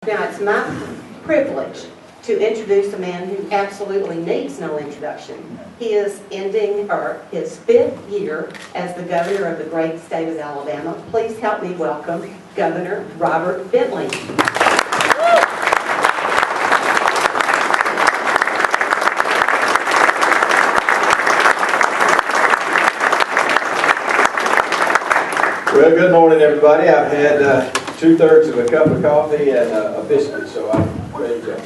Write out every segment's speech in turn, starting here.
Now, it's my privilege to introduce a man who absolutely needs no introduction. He is ending his 5th year as the governor of the great state of Alabama. Please help me welcome Governor Robert Bentley. Well, good morning, everybody. I've had 2/3 of a cup of coffee and a biscuit, so I'm ready to go.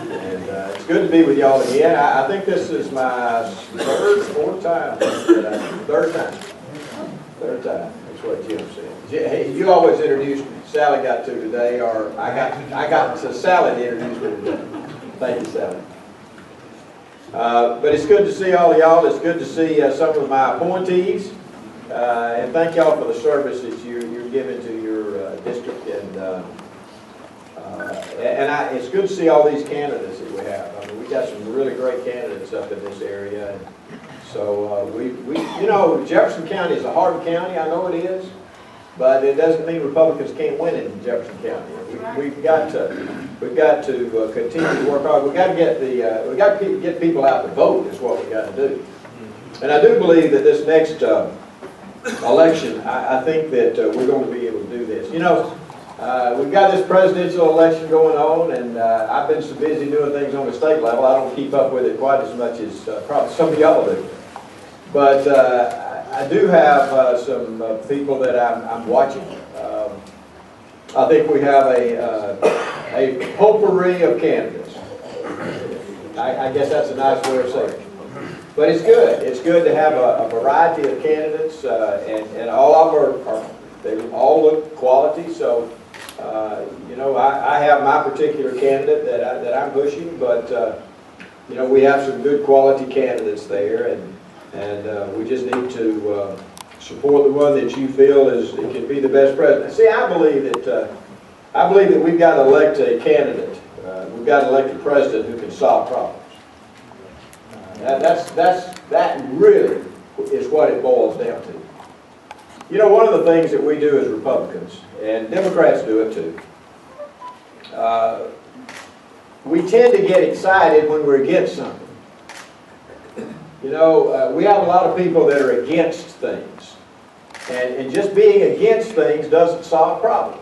And it's good to be with y'all again. I think this is my fourth time. Third time. That's what Jim said. Hey, you always introduce me. Sally got to today, or I got to Sally to introduce me today. Thank you, Sally. But it's good to see all of y'all. It's good to see some of my appointees. And thank y'all for the service that you're giving to your district, and it's good to see all these candidates that we have. I mean, we got some really great candidates up in this area, and so you know, Jefferson County is a hard county. I know it is, but it doesn't mean Republicans can't win in Jefferson County. We've got to continue to work hard. We got to get people out to vote. Is what we got to do, and I do believe that this next election, I think that we're going to be able to do this. You know, we've got this presidential election going on, and I've been so busy doing things on the state level, I don't keep up with it quite as much as probably some of y'all do. But I do have some people that I'm watching. I think we have a potpourri of candidates. I guess that's a nice way of saying it. But it's good. It's good to have a variety of candidates, and all of them they all look quality. So, you know, I have my particular candidate that I'm pushing, but you know, we have some good quality candidates there, and we just need to support the one that you feel can be the best president. See, I believe that we've got to elect a candidate. We've got to elect a president who can solve problems. That really is what it boils down to. You know, one of the things that we do as Republicans, and Democrats do it too, we tend to get excited when we're against something. You know, we have a lot of people that are against things, and just being against things doesn't solve problems.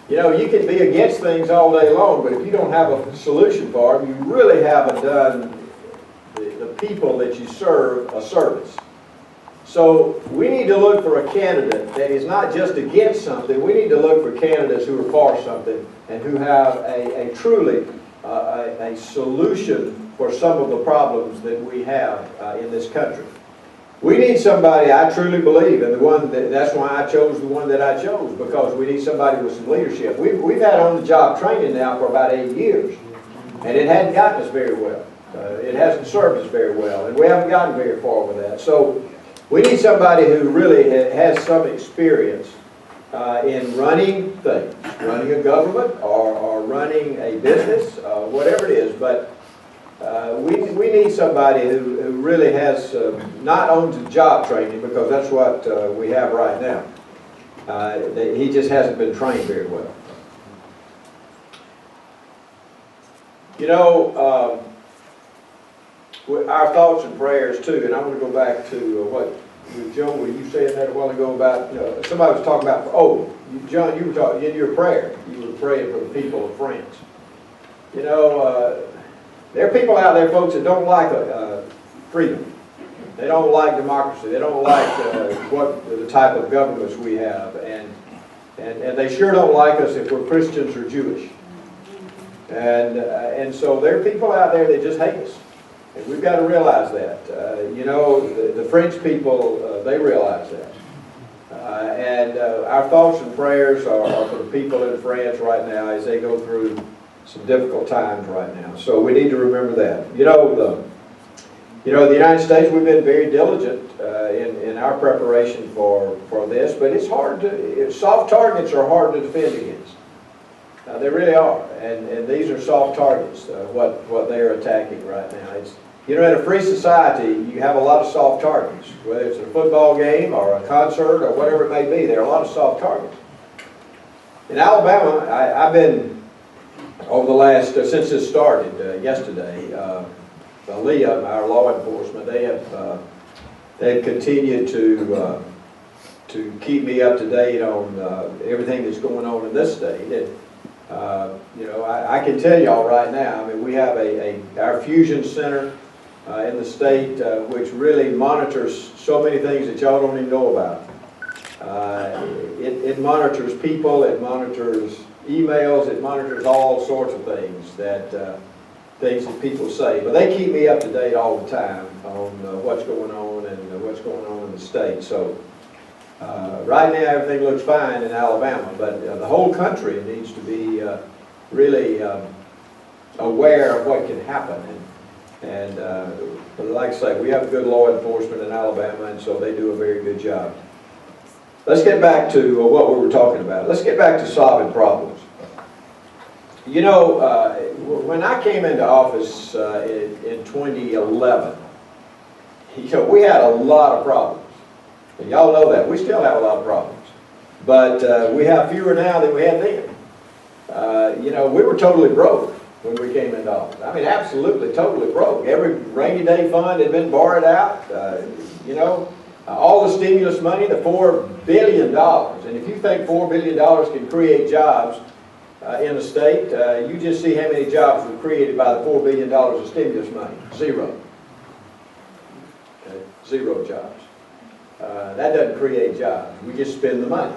You know, you can be against things all day long, but if you don't have a solution for them, you really haven't done the people that you serve a service. So we need to look for a candidate that is not just against something. We need to look for candidates who are for something and who have a truly a solution for some of the problems that we have in this country. We need somebody, I truly believe, and that's why I chose the one that I chose, because we need somebody with some leadership. We've had on-the-job training now for about 8 years, and it hadn't gotten us very well. It hasn't served us very well, and we haven't gotten very far with that. So we need somebody who really has some experience in running things, running a government or running a business, whatever it is. But we need somebody who really has not on-the-job training, because that's what we have right now. He just hasn't been trained very well. You know, our thoughts and prayers too, and I want to go back to what Joan, were you saying that a while ago about somebody was talking about? Oh, John, you were talking in your prayer. You were praying for the people of France. You know, there are people out there, folks, that don't like freedom. They don't like democracy. They don't like what the type of governments we have, and they sure don't like us if we're Christians or Jewish. And so there are people out there that just hate us. And we've got to realize that. You know, the French people, they realize that. And our thoughts and prayers are for the people in France right now as they go through some difficult times right now. So we need to remember that. You know, the United States, we've been very diligent in our preparation for this, but it's hard to, soft targets are hard to defend against. They really are, and these are soft targets, what they are attacking right now. You know, in a free society, you have a lot of soft targets, whether it's a football game or a concert or whatever it may be. There are a lot of soft targets. In Alabama, I've been over the last, since this started yesterday, Leah, our law enforcement, they've continued to keep me up to date on everything that's going on in this state. And, you know, I can tell y'all right now, I mean, we have our fusion center in the state which really monitors so many things that y'all don't even know about. It monitors people, it monitors emails, it monitors all sorts of things that people say. But they keep me up to date all the time on what's going on and what's going on in the state. So right now everything looks fine in Alabama, but the whole country needs to be really aware of what can happen. And like I say, we have good law enforcement in Alabama, and so they do a very good job. Let's get back to what we were talking about. Let's get back to solving problems. You know, when I came into office in 2011, you know, we had a lot of problems. And y'all know that. We still have a lot of problems. But we have fewer now than we had then. You know, we were totally broke when we came into office. I mean, absolutely, totally broke. Every rainy day fund had been borrowed out. You know, all the stimulus money, the $4 billion. And if you think $4 billion can create jobs in the state, you just see how many jobs were created by the $4 billion of stimulus money. Zero. Okay? Zero jobs. That doesn't create jobs. We just spend the money.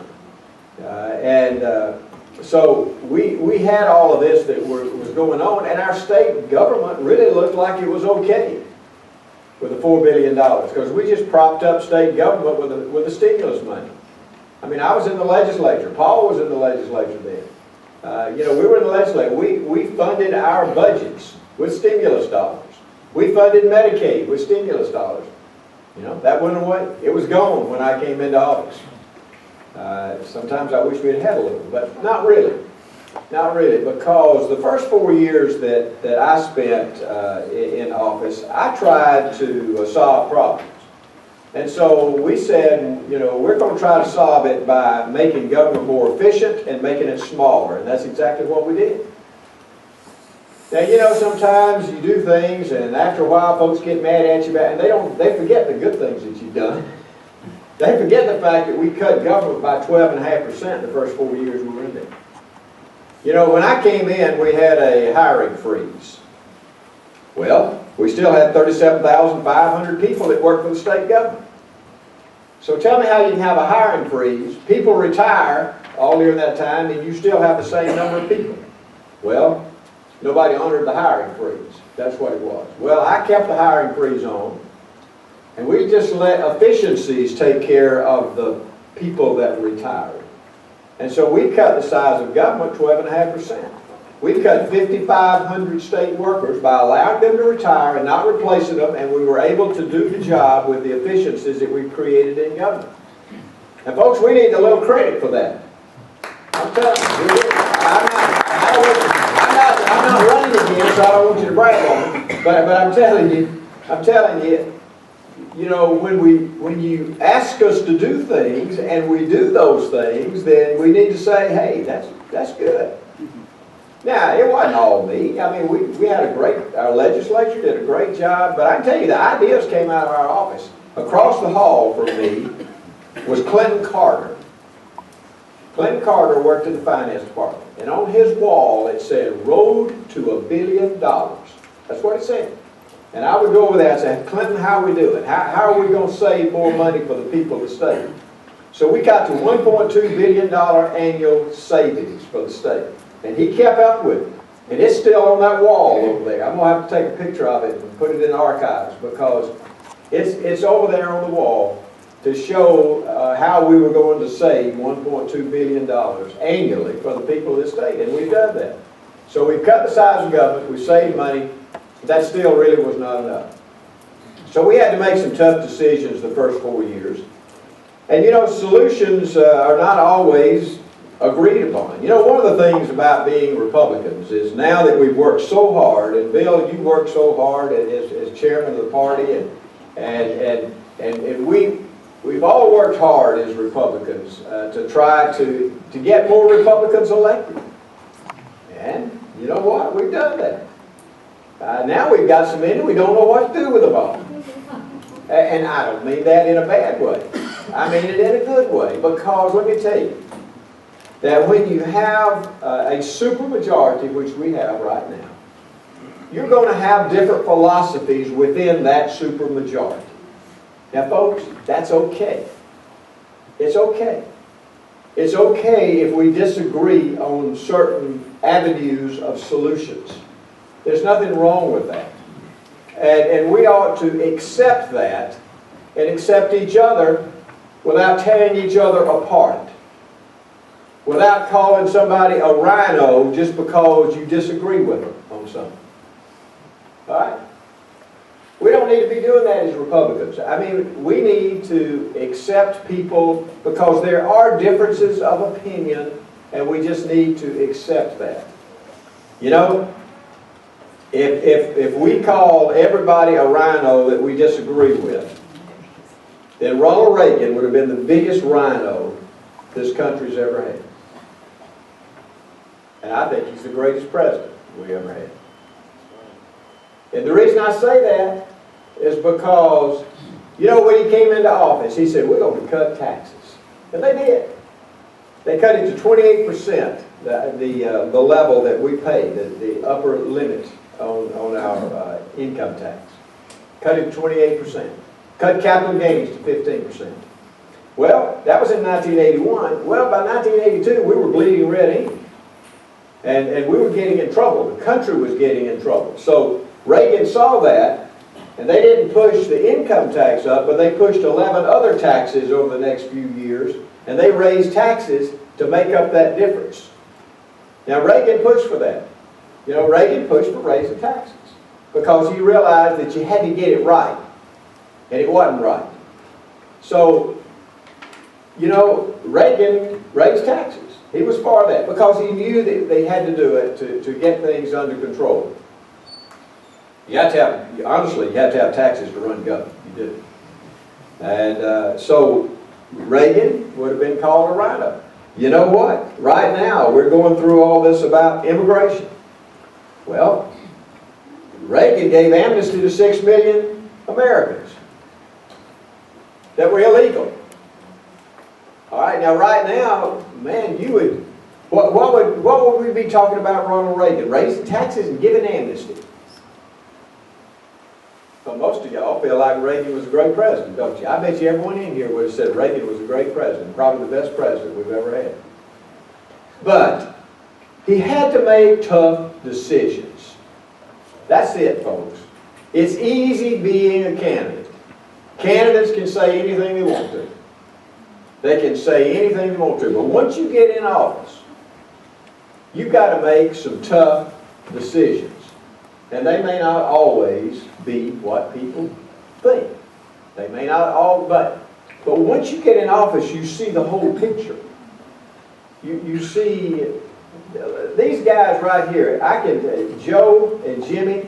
So we had all of this that was going on, and our state government really looked like it was okay with the $4 billion, because we just propped up state government with the stimulus money. I mean, I was in the legislature. Paul was in the legislature then. You know, we were in the legislature. We funded our budgets with stimulus dollars. We funded Medicaid with stimulus dollars. You know, that went away. It was gone when I came into office. Sometimes I wish we'd had a little, but not really. Not really, because the first 4 years that I spent in office, I tried to solve problems. And so we said, you know, we're going to try to solve it by making government more efficient and making it smaller, and that's exactly what we did. Now, you know, sometimes you do things, and after a while, folks get mad at you, and they forget the good things that you've done. They forget the fact that we cut government by 12.5% the first 4 years we were in there. You know, when I came in, we had a hiring freeze. Well, we still had 37,500 people that worked for the state government. So tell me how you can have a hiring freeze, people retire all during that time, and you still have the same number of people. Well, nobody honored the hiring freeze. That's what it was. Well, I kept the hiring freeze on, and we just let efficiencies take care of the people that retired. And so we cut the size of government 12.5%. We cut 5,500 state workers by allowing them to retire and not replacing them, and we were able to do the job with the efficiencies that we created in government. And folks, we need a little credit for that. I'm telling you, I'm not running again, so I don't want you to brag on me. But I'm telling you, you know, when you ask us to do things and we do those things, then we need to say, hey, that's good. Now, it wasn't all me. I mean, we had our legislature did a great job, but I can tell you the ideas came out of our office. Across the hall from me was Clinton Carter. Clinton Carter worked in the finance department, and on his wall it said, "Road to $1 billion." That's what it said. And I would go over there and say, Clinton, how are we doing? How are we going to save more money for the people of the state? So we got to $1.2 billion annual savings for the state. And he kept up with it. And it's still on that wall over there. I'm going to have to take a picture of it and put it in archives, because it's over there on the wall to show how we were going to save $1.2 billion annually for the people of the state. And we've done that. So we've cut the size of government, we've saved money. That still really was not enough. So we had to make some tough decisions the first 4 years. And you know, solutions are not always agreed upon. You know, one of the things about being Republicans is now that we've worked so hard, and Bill, you worked so hard as chairman of the party, and we've all worked hard as Republicans to try to get more Republicans elected. And You know what? We've done that. Now we've got so many, we don't know what to do with them all. And I don't mean that in a bad way. I mean it in a good way. Because let me tell you, that when you have a supermajority, which we have right now, you're going to have different philosophies within that supermajority. Now folks, that's okay. It's okay. It's okay if we disagree on certain avenues of solutions. There's nothing wrong with that. And we ought to accept that and accept each other without tearing each other apart. Without calling somebody a rhino just because you disagree with them on something. All right? We don't need to be doing that as Republicans. I mean, we need to accept people because there are differences of opinion, and we just need to accept that. You know, if we call everybody a rhino that we disagree with, then Ronald Reagan would have been the biggest rhino this country's ever had. And I think he's the greatest president we ever had. And the reason I say that is because, you know, when he came into office, he said, we're going to cut taxes. And they did. They cut it to 28%, the level that we pay, the upper limit on our income tax. Cut it to 28%. Cut capital gains to 15%. Well, that was in 1981. Well, by 1982, we were bleeding red ink. And we were getting in trouble. The country was getting in trouble. So Reagan saw that, and they didn't push the income tax up, but they pushed 11 other taxes over the next few years, and they raised taxes to make up that difference. Now, Reagan pushed for that. You know, Reagan pushed for raising taxes because he realized that you had to get it right, and it wasn't right. So, you know, Reagan raised taxes. He was for that because he knew that they had to do it to get things under control. You have to have, honestly, you have to have taxes to run government. You do. And so Reagan would have been called a rhino. You know what? Right now, we're going through all this about immigration. Well, Reagan gave amnesty to 6 million Americans that were illegal. All right, now right now, man, you would, what would we be talking about Ronald Reagan? Raising taxes and giving amnesty. Well, most of y'all feel like Reagan was a great president, don't you? I bet you everyone in here would have said Reagan was a great president, probably the best president we've ever had. But he had to make tough decisions. That's it, folks. It's easy being a candidate. Candidates can say anything they want to. They can say anything they want to. But once you get in office, you've got to make some tough decisions. And they may not always be what people think. They may not all, but once you get in office, you see the whole picture. You see these guys right here. Joe and Jimmy,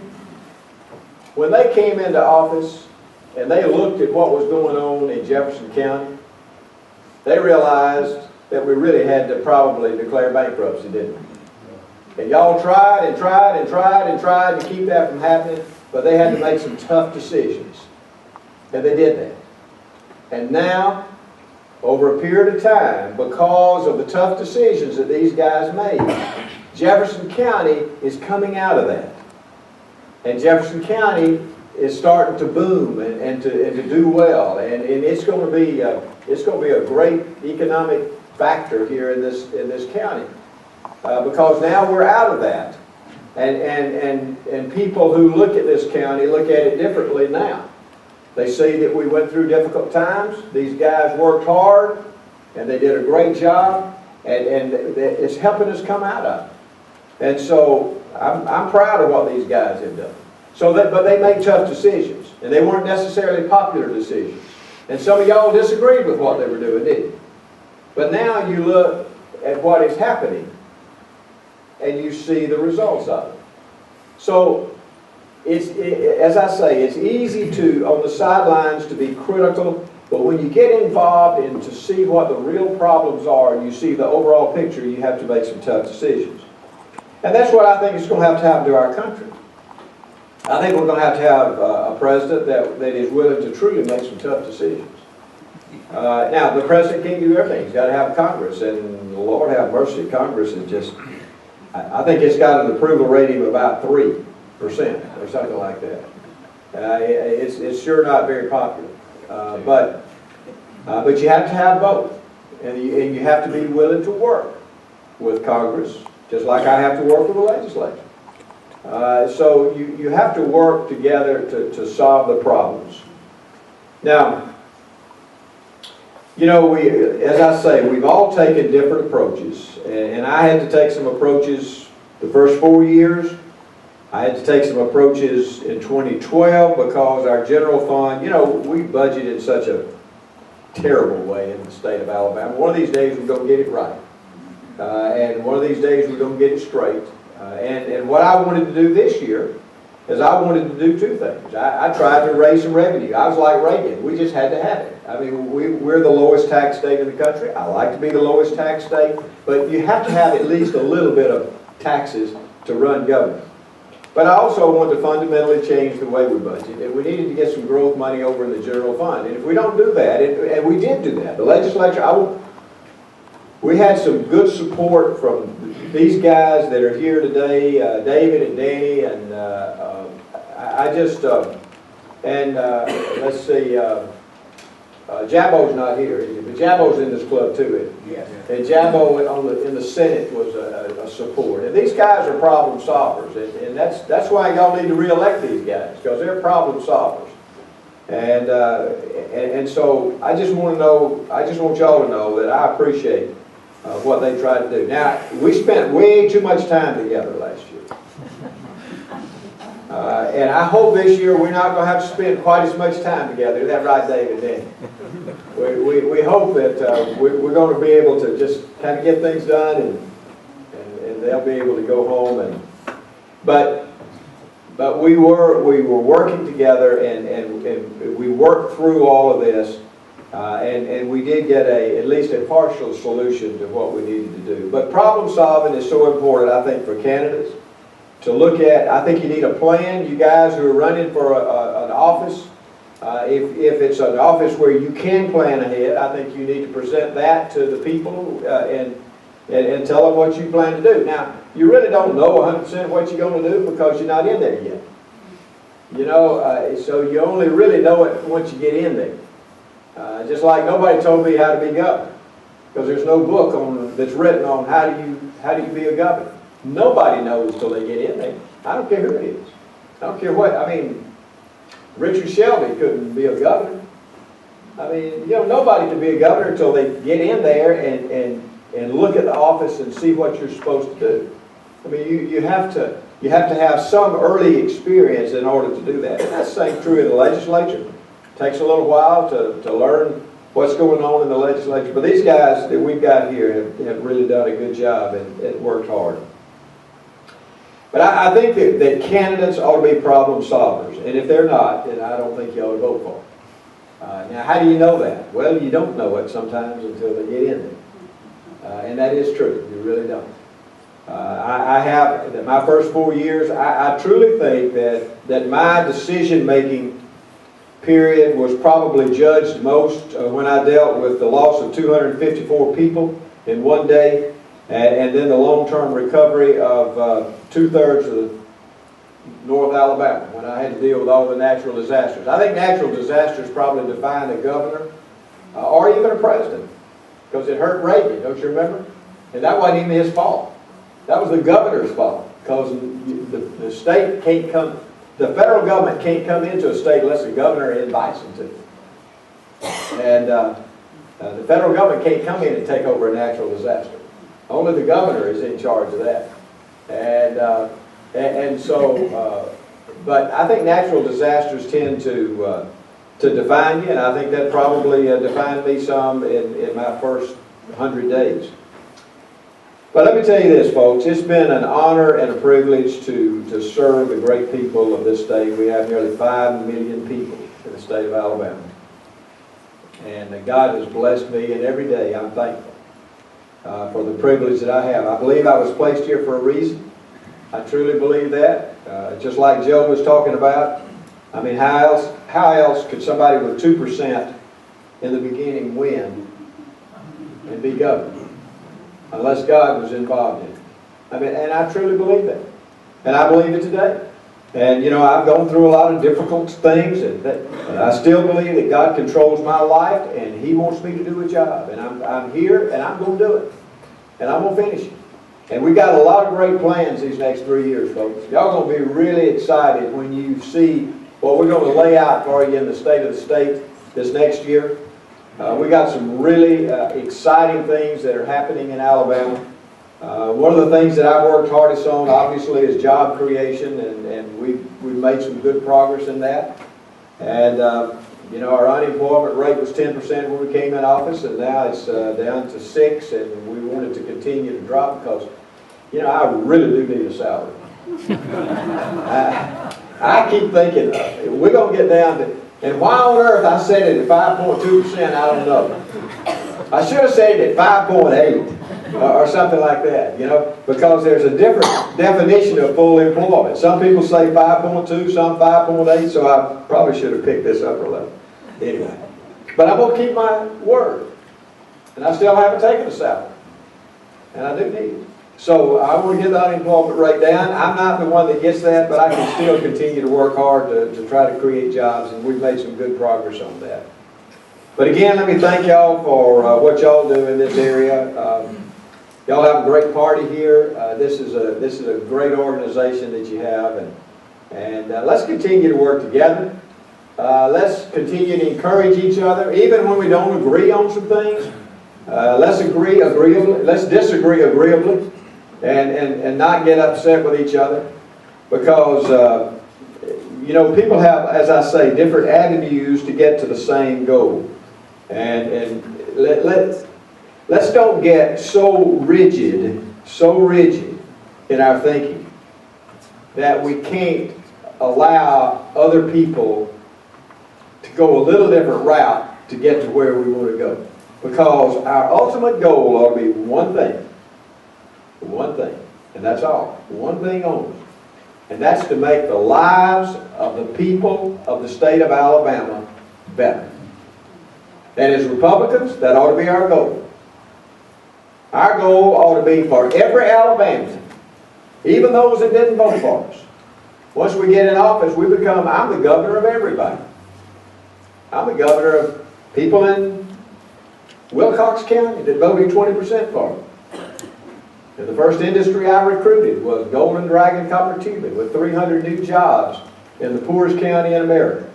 when they came into office and they looked at what was going on in Jefferson County, they realized that we really had to probably declare bankruptcy, didn't we? And y'all tried and tried and tried and tried to keep that from happening, but they had to make some tough decisions. And they did that. And now, over a period of time, because of the tough decisions that these guys made, Jefferson County is coming out of that. And Jefferson County is starting to boom and to do well. And it's going to be a great economic factor here in this county. Because now we're out of that. And people who look at this county look at it differently now. They see that we went through difficult times. These guys worked hard, and they did a great job, and it's helping us come out of it. And so I'm proud of what these guys have done. But they make tough decisions, and they weren't necessarily popular decisions. And some of y'all disagreed with what they were doing, didn't you? But now you look at what is happening, and you see the results of it. So, as I say, it's easy to, on the sidelines, to be critical, but when you get involved and to see what the real problems are, and you see the overall picture, you have to make some tough decisions. And that's what I think is going to happen to our country. I think we're going to have a president that is willing to truly make some tough decisions. Now, the president can't do everything. He's got to have Congress, and the Lord have mercy, Congress is just, I think it's got an approval rating of about 3% or something like that. It's sure not very popular. But you have to have both, and you have to be willing to work with Congress, just like I have to work with the legislature. So you have to work together to solve the problems. Now, you know, as I say, we've all taken different approaches, and I had to take some approaches the first 4 years. I had to take some approaches in 2012 because our general fund, you know, we budgeted in such a terrible way in the state of Alabama. One of these days we're going to get it right. And one of these days we're going to get it straight. And what I wanted to do this year is I wanted to do two things. I tried to raise some revenue. I was like Reagan. We just had to have it. I mean, we're the lowest tax state in the country. I like to be the lowest tax state. But you have to have at least a little bit of taxes to run government. But I also want to fundamentally change the way we budget, and we needed to get some growth money over in the general fund. And if we don't do that, and we did do that, the legislature, we had some good support from these guys that are here today, David and Danny, and let's see, Jabo's not here, is he? But Jabo's in this club too. Yes. And Jabo in the Senate was a support. And these guys are problem solvers, and that's why y'all need to re-elect these guys, because they're problem solvers. And so I just want y'all to know that I appreciate what they tried to do. Now, we spent way too much time together last year. And I hope this year we're not going to have to spend quite as much time together. Is that right, David? Then we hope that we're going to be able to just kind of get things done, and they'll be able to go home. But we were working together, and we worked through all of this, and we did get at least a partial solution to what we needed to do. But problem solving is so important, I think, for candidates to look at. I think you need a plan. You guys who are running for an office, if it's an office where you can plan ahead, I think you need to present that to the people and tell them what you plan to do. Now, you really don't know 100% what you're going to do because you're not in there yet. You know, so you only really know it once you get in there. Just like nobody told me how to be governor, because there's no book that's written on how do you be a governor. Nobody knows till they get in there. I don't care who it is. I don't care what. I mean, Richard Shelby couldn't be a governor. I mean, you know, nobody can be a governor until they get in there and look at the office and see what you're supposed to do. I mean, you have to have some early experience in order to do that. And that's the same true in the legislature. It takes a little while to learn what's going on in the legislature. But these guys that we've got here have really done a good job and worked hard. But I think that candidates ought to be problem solvers. And if they're not, then I don't think you ought to vote for them. Now, how do you know that? Well, you don't know it sometimes until they get in there. And that is true. You really don't. I have, in my first 4 years, I truly think that my decision-making period was probably judged most when I dealt with the loss of 254 people in one day, and then the long-term recovery of 2/3 of the North Alabama, when I had to deal with all the natural disasters. I think natural disasters probably define a governor or even a president, because it hurt Reagan, don't you remember? And that wasn't even his fault. That was the governor's fault, because the state can't come, the federal government can't come into a state unless the governor invites them to. And the federal government can't come in and take over a natural disaster. Only the governor is in charge of that. And so, but I think natural disasters tend to define you, and I think that probably defined me some in my first 100 days. But let me tell you this, folks, it's been an honor and a privilege to serve the great people of this state. We have nearly 5 million people in the state of Alabama. And God has blessed me, and every day I'm thankful for the privilege that I have. I believe I was placed here for a reason. I truly believe that. Just like Joe was talking about. I mean, how else could somebody with 2% in the beginning win and be governor? Unless God was involved in it. I mean, and I truly believe that. And I believe it today. And, you know, I've gone through a lot of difficult things, and I still believe that God controls my life, and He wants me to do a job. And I'm here, and I'm going to do it. And I'm going to finish it. And we've got a lot of great plans these next 3 years, folks. Y'all going to be really excited when you see what we're going to lay out for you in the state of the state this next year. We got some really exciting things that are happening in Alabama. One of the things that I've worked hardest on, obviously, is job creation, and we've made some good progress in that. And, you know, our unemployment rate was 10% when we came in office, and now it's down to 6%, and we want it to continue to drop because, you know, I really do need a salary. I keep thinking, we're going to get down to, and why on earth I said it at 5.2%, I don't know. I should have said it at 5.8. Or something like that, you know, because there's a different definition of full employment. Some people say 5.2, some 5.8, so I probably should have picked this up a little. Anyway, but I'm going to keep my word. And I still haven't taken a salary. And I do need it. So I want to get the unemployment rate down. I'm not the one that gets that, but I can still continue to work hard to try to create jobs, and we've made some good progress on that. But again, let me thank y'all for what y'all do in this area. Y'all have a great party here. This is a great organization that you have, and let's continue to work together. Let's continue to encourage each other, even when we don't agree on some things. Let's agree agreeably. Let's disagree agreeably, and not get upset with each other, because you know, people have, as I say, different avenues to get to the same goal, and let's don't get so rigid in our thinking that we can't allow other people to go a little different route to get to where we want to go. Because our ultimate goal ought to be one thing, and that's all, one thing only. And that's to make the lives of the people of the state of Alabama better. And as Republicans, that ought to be our goal. Our goal ought to be for every Alabamian, even those that didn't vote for us. Once we get in office, we become, I'm the governor of everybody. I'm the governor of people in Wilcox County that voted 20% for me. And the first industry I recruited was Golden Dragon Copper Tubing, with 300 new jobs in the poorest county in America.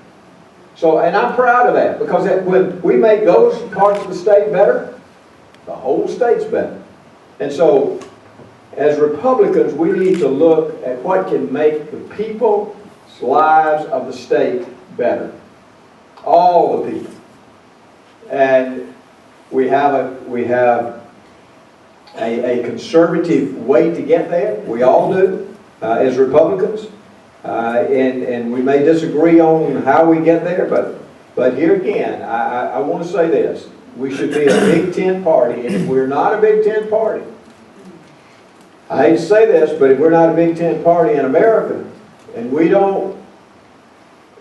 So, and I'm proud of that, because when we make those parts of the state better, the whole state's better. And so, as Republicans, we need to look at what can make the people's lives of the state better. All the people. And we have a conservative way to get there. We all do, as Republicans. And we may disagree on how we get there, but here again, I want to say this. We should be a Big Ten party, and if we're not a Big Ten party, I hate to say this, but if we're not a Big Ten party in America, and we don't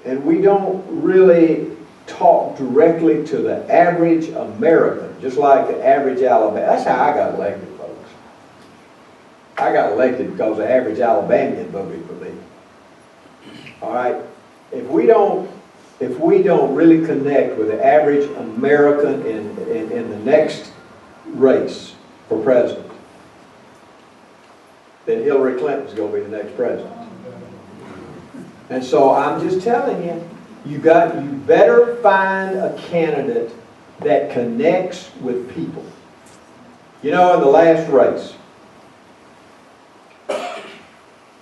really talk directly to the average American, just like the average Alabama. That's how I got elected, folks. I got elected because the average Alabamian voted for me. All right? If we don't really connect with the average American in the next race for president, then Hillary Clinton's going to be the next president. And so I'm just telling you, you better find a candidate that connects with people. You know, in the last race,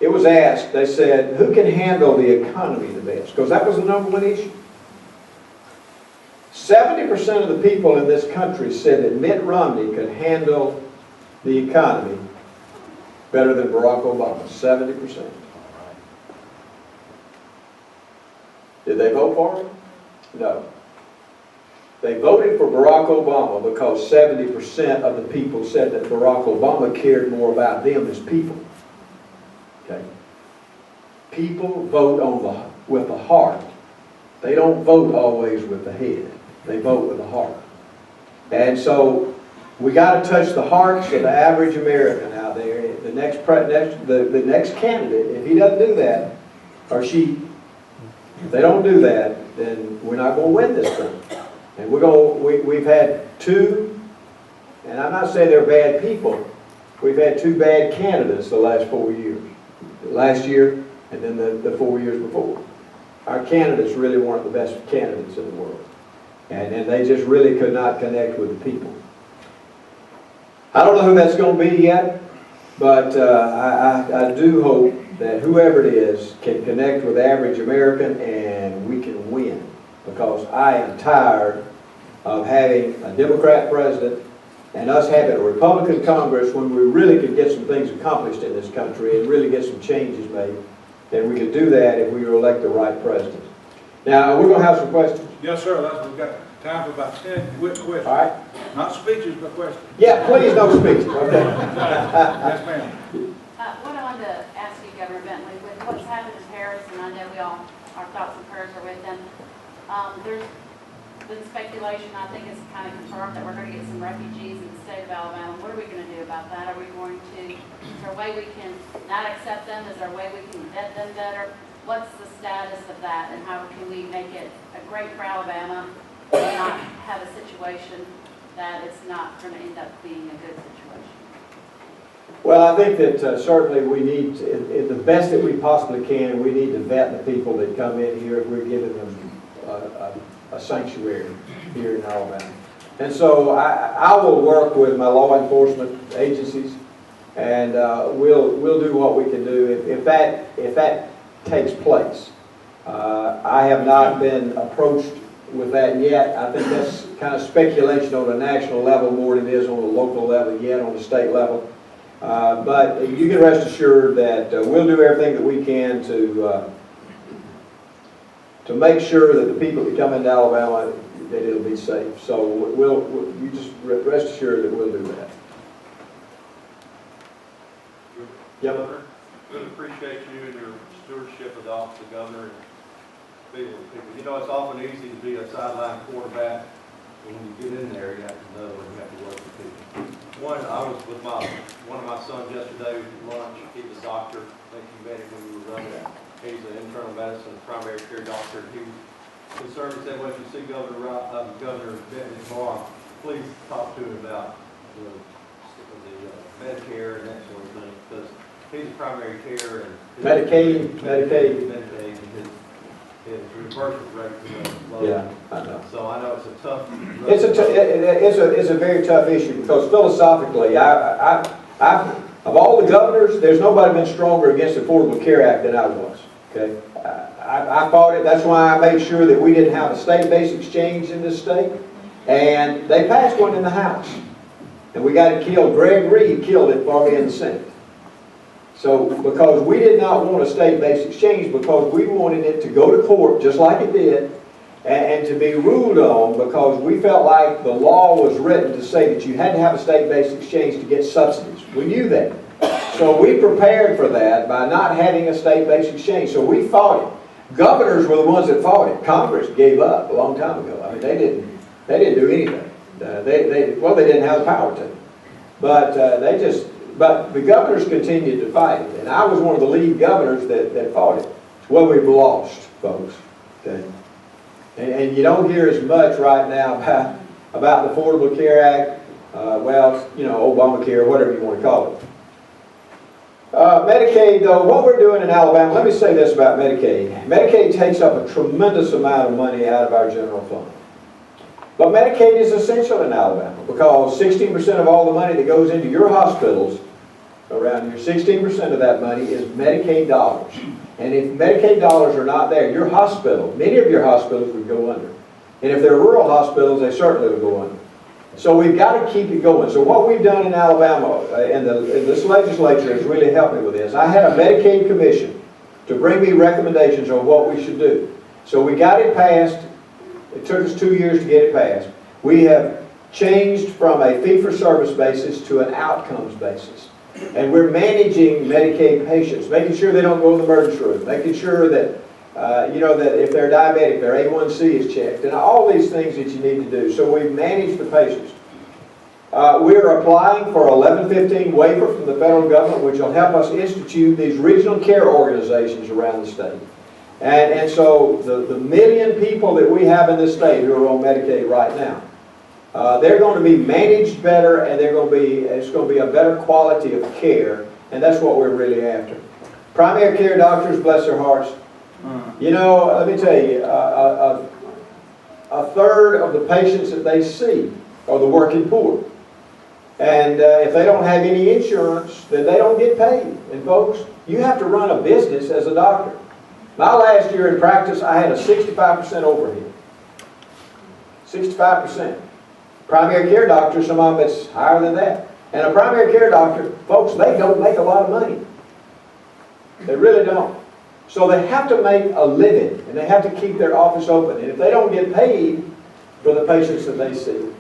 it was asked, they said, who can handle the economy the best? Because that was the number one issue. 70% of the people in this country said that Mitt Romney could handle the economy better than Barack Obama. 70%. Did they vote for him? No. They voted for Barack Obama because 70% of the people said that Barack Obama cared more about them as people. Okay? People vote with the heart. They don't vote always with the head. They vote with the heart. And so we got to touch the hearts of the average American out there. The next candidate, if he doesn't do that, or she, if they don't do that, then we're not going to win this thing. And we've had two, and I'm not saying they're bad people, we've had two bad candidates the last 4 years. Last year and then the 4 years before. Our candidates really weren't the best candidates in the world. And they just really could not connect with the people. I don't know who that's going to be yet, but I do hope that whoever it is can connect with the average American and we can win. Because I am tired of having a Democrat president and us having a Republican Congress when we really could get some things accomplished in this country and really get some changes made. And we could do that if we elect the right president. Now, we're going to have some questions. Yes, sir. We've got time for about 10 quick questions. All right. Not speeches, but questions. Yeah, please, no speeches. Okay. Yes, ma'am. What I wanted to ask you, Governor Bentley, with what's happened in Paris, and I know our thoughts and prayers are with them, there's been speculation, I think it's kind of confirmed, that we're going to get some refugees in the state of Alabama. What are we going to do about that? Are we going to, is there a way we can not accept them? Is there a way we can vet them better? What's the status of that, and how can we make it a great for Alabama and not have a situation that it's not going to end up being a good situation? Well, I think that certainly we need, the best that we possibly can, we need to vet the people that come in here if we're giving them a sanctuary here in Alabama. And so I will work with my law enforcement agencies, and we'll do what we can do if that takes place. I have not been approached with that yet. I think that's kind of speculation on a national level more than it is on a local level yet, on the state level. But you can rest assured that we'll do everything that we can to make sure that the people that come into Alabama, that it'll be safe. So you just rest assured that we'll do that. Yep. Governor, really appreciate you and your stewardship of the office of governor and being with people. You know, it's often easy to be a sideline quarterback, and when you get in there, you have to know and you have to work with people. I was with one of my sons yesterday at lunch. He's a doctor. I think you met him when you were running that. He's an internal medicine primary care doctor. He was concerned. He said, well, if you see Governor Bentley tomorrow, please talk to him about the Medicare and that sort of thing, because he's a primary care and Medicaid. and his reimbursement rate is low. Yeah, I know. So I know it's a tough. It's a very tough issue because philosophically, of all the governors, there's nobody been stronger against the Affordable Care Act than I was. Okay, I fought it. That's why I made sure that we didn't have a state-based exchange in this state, and they passed one in the House, and we got it killed. Greg Reed killed it for me in the Senate. So, because we did not want a state-based exchange, because we wanted it to go to court just like it did, and to be ruled on, because we felt like the law was written to say that you had to have a state-based exchange to get subsidies. We knew that. So we prepared for that by not having a state-based exchange. So we fought it. Governors were the ones that fought it. Congress gave up a long time ago. I mean, they didn't do anything. They didn't have the power to. But But the governors continued to fight it, and I was one of the lead governors that fought it. Well, we've lost, folks. Okay? And you don't hear as much right now about the Affordable Care Act, Obamacare, whatever you want to call it. Medicaid, though, what we're doing in Alabama, let me say this about Medicaid. Medicaid takes up a tremendous amount of money out of our general fund. But Medicaid is essential in Alabama because 16% of all the money that goes into your hospitals around here, 16% of that money is Medicaid dollars. And if Medicaid dollars are not there, your hospital, many of your hospitals would go under. And if they're rural hospitals, they certainly would go under. So we've got to keep it going. So what we've done in Alabama, and this legislature has really helped me with this, I had a Medicaid commission to bring me recommendations on what we should do. So we got it passed. It took us 2 years to get it passed. We have changed from a fee-for-service basis to an outcomes basis. And we're managing Medicaid patients, making sure they don't go to the emergency room, making sure that, that if they're diabetic, their A1C is checked, and all these things that you need to do. So we manage the patients. We're applying for 1115 waiver from the federal government, which will help us institute these regional care organizations around the state. And so the million people that we have in this state who are on Medicaid right now, they're going to be managed better, and it's going to be a better quality of care, and that's what we're really after. Primary care doctors, bless their hearts. Let me tell you, a third of the patients that they see are the working poor. And if they don't have any insurance, then they don't get paid. And folks, you have to run a business as a doctor. My last year in practice, I had a 65% overhead. 65%. Primary care doctors, some of them it's higher than that. And a primary care doctor, folks, they don't make a lot of money. They really don't. So they have to make a living, and they have to keep their office open. And if they don't get paid for the patients that they see,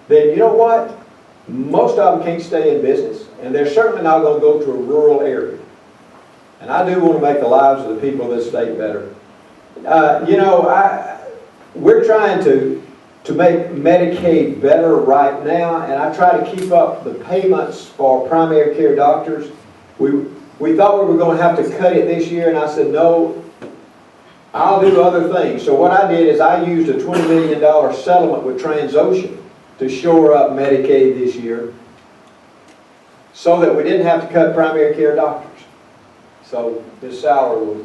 then you know what? Most of them can't stay in business, and they're certainly not going to go to a rural area. And I do want to make the lives of the people of this state better. We're trying to make Medicaid better right now, and I try to keep up the payments for primary care doctors. We thought we were going to have to cut it this year, and I said, no, I'll do other things. So what I did is I used a $20 million settlement with Transocean to shore up Medicaid this year so that we didn't have to cut primary care doctors. So this salary was,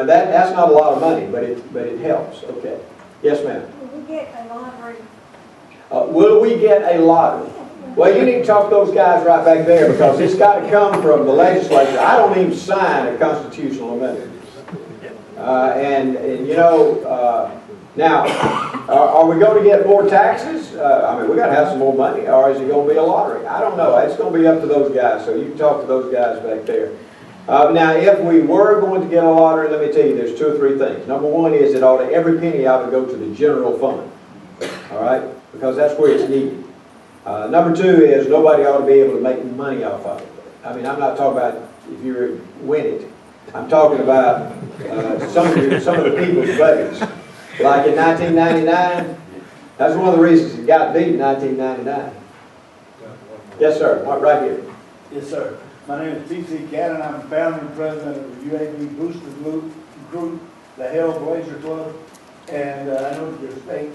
that's not a lot of money, but it helps. Okay. Yes, ma'am. Will we get a lottery? Will we get a lottery? Well, you need to talk to those guys right back there, because it's got to come from the legislature. I don't even sign a constitutional amendment. Now, are we going to get more taxes? We got to have some more money, or is it going to be a lottery? I don't know. It's going to be up to those guys, so you can talk to those guys back there. Now, if we were going to get a lottery, let me tell you, there's 2 or 3 things. Number one is that every penny ought to go to the general fund, all right, because that's where it's needed. Number 2 is nobody ought to be able to make money off of it. I'm not talking about if you win it. I'm talking about some of the people's budgets. Like in 1999, that's one of the reasons it got beat in 1999. Yes, sir. Right here. Yes, sir. My name is T.C. Cannon. I'm founder and president of the UAV Booster Group, the Hellblazer Club. And I know your state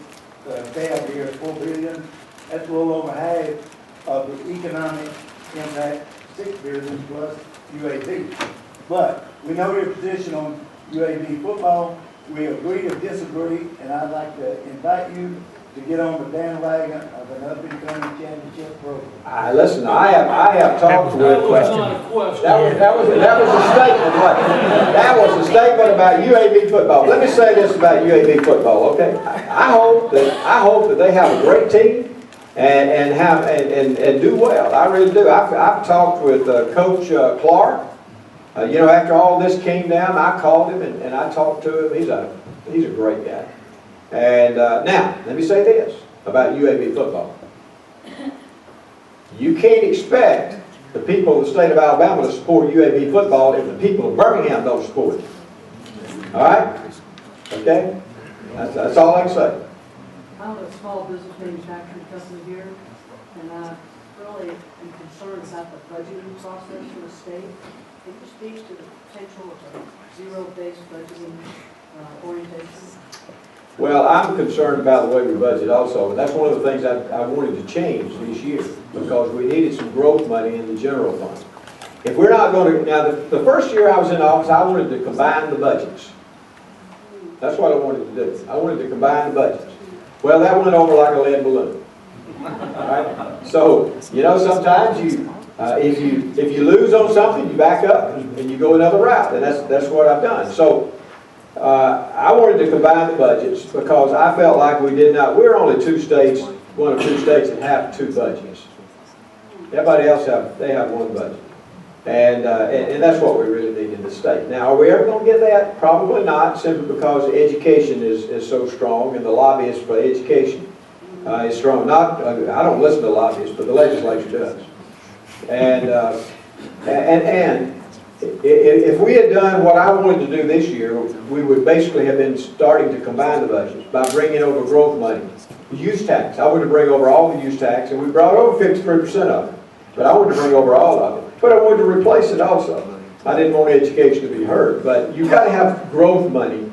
tab here is $4 billion. That's a little over half of the economic impact, $6 billion plus UAV. But we know your position on UAV football. We agree to disagree, and I'd like to invite you to get on the bandwagon of an up-and-coming championship program. Listen, I have talked with. That was a statement. That was a statement about UAB football. Let me say this about UAB football, okay? I hope that they have a great team and do well. I really do. I've talked with Coach Clark. After all this came down, I called him and I talked to him. He's a great guy. And now, let me say this about UAB football. You can't expect the people of the state of Alabama to support UAB football if the people of Birmingham don't support it. All right? Okay? That's all I can say. I'm a small business manufacturing company here, and I really am concerned about the budgeting process for the state. Can you speak to the potential of a zero-based budgeting orientation? Well, I'm concerned about the way we budget also, and that's one of the things I wanted to change this year, because we needed some growth money in the general fund. If we're not going to, now the first year I was in office, I wanted to combine the budgets. That's what I wanted to do. I wanted to combine the budgets. Well, that went over like a lead balloon. All right? So, sometimes if you lose on something, you back up and you go another route, and that's what I've done. So I wanted to combine the budgets because I felt like we're only one of two states that have 2 budgets. Everybody else have 1 budget. And that's what we really need in the state. Now, are we ever going to get that? Probably not, simply because education is so strong, and the lobbyists for education is strong. I don't listen to lobbyists, but the legislature does. And if we had done what I wanted to do this year, we would basically have been starting to combine the budgets by bringing over growth money. The use tax, I wanted to bring over all the use tax, and we brought over 53% of it. But I wanted to bring over all of it. But I wanted to replace it also. I didn't want education to be hurt, but you've got to have growth money.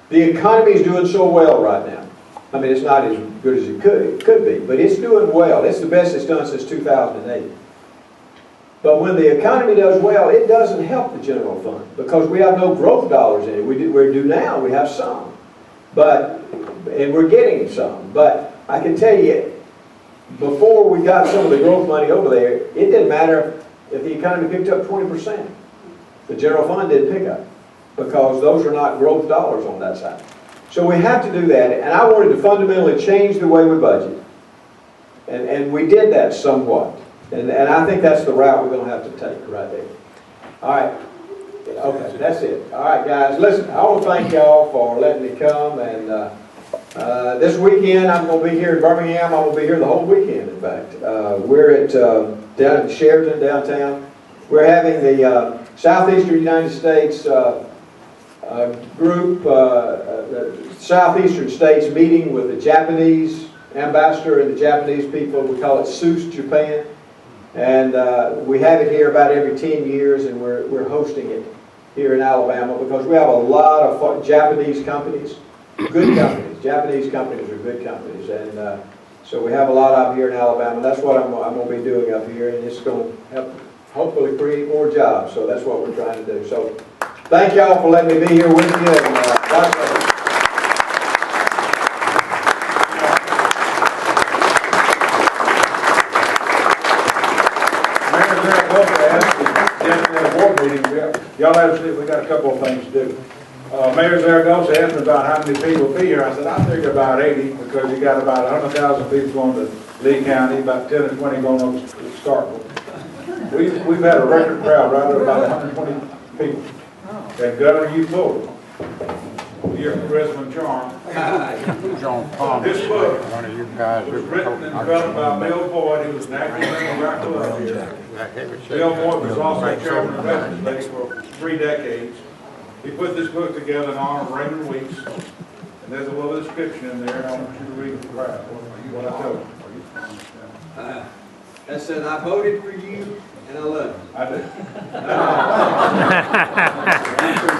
The economy is doing so well right now. I mean, it's not as good as it could be, but it's doing well. It's the best it's done since 2008. But when the economy does well, it doesn't help the general fund because we have no growth dollars in it. We do now, we have some. And we're getting some. But I can tell you, before we got some of the growth money over there, it didn't matter if the economy picked up 20%. The general fund didn't pick up because those are not growth dollars on that side. So we have to do that, and I wanted to fundamentally change the way we budget. And we did that somewhat. And I think that's the route we're going to have to take right there. All right. Okay, that's it. All right, guys. Listen, I want to thank y'all for letting me come. And this weekend, I'm going to be here in Birmingham. I'm going to be here the whole weekend, in fact. We're at down in Sheraton, downtown. We're having the Southeastern United States group, Southeastern states meeting with the Japanese ambassador and the Japanese people. We call it SUS Japan. And we have it here about every 10 years, and we're hosting it here in Alabama because we have a lot of Japanese companies, good companies. Japanese companies are good companies, and so we have a lot of here in Alabama. That's what I'm going to be doing up here, and it's going to help hopefully create more jobs. So that's what we're trying to do. So thank y'all for letting me be here with you, and God bless you. Y'all have to see, we got a couple of things to do. Mayor Zaragoza asked me about how many people will be here. I said, I figure about 80 because you got about 100,000 people going to Lee County, about 10 or 20 going over to Starkville. We've had a record crowd, right, of about 120 people. And Governor, you told them. Your charisma charm. John Palmer, This book one of you guys was written and developed by Bill Boyd. He was an active member of our club here. Bill Boyd was also chairman of Veterans Day for 3 decades. He put this book together in honor of Raymond Weeks. And there's a little description in there, and I want you to read the crowd, what I told you. That said, I voted for you, and I love you. I do.